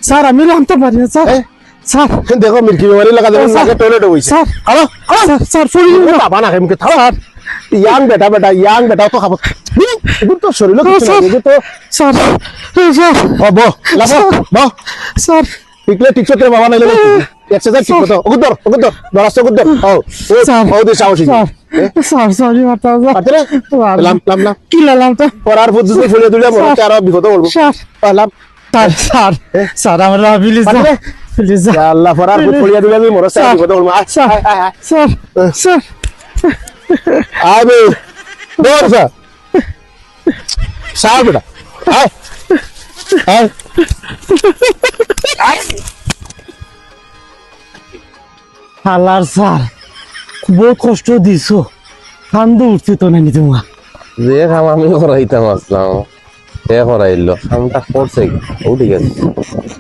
sir আমি নামতে পারি না স্যার স্যার দেখো মির্কি বেমারি লাগা দেবেন নাকে টয়লেটে হইছে স্যার হ্যালো স্যার ফুড়ি বাবা না কেমকে থার ইয়াং বেটা তো খাবো এগুলো তো শরীর কিছু না এগুলো তো স্যার স্যার ও বো লাবো বো স্যার টিকলে টিকছো তে বাবা নাইলে এক্সারসাইজ ঠিক মতো ওগুদর দরাস্ত ওগুদর ও স্যার ও দে সাহসী স্যার সরি মাতা পাতরে লাম কি লাম তো পড়ার পদ্ধতি ফুলে তুলে মনে হচ্ছে আরো বিপদ পড়বো স্যার লাম স্যার স্যার আমরা প্লিজ প্লিজ ইয়া আল্লাহ পড়ার পদ্ধতি ফুলে তুলে আমি মনে হচ্ছে বিপদ পড়বো স্যার স্যার স্যার আবে দৌড় স্যার স্যার বেটা আয় আয় হালার স্যার বহুত কষ্ট দিছো কান্দু উঠছি তো নানি তোমার যে কাম আমি করাইতাম আসলাম সে করাইলো কামটা করছে ও ঠিক আছে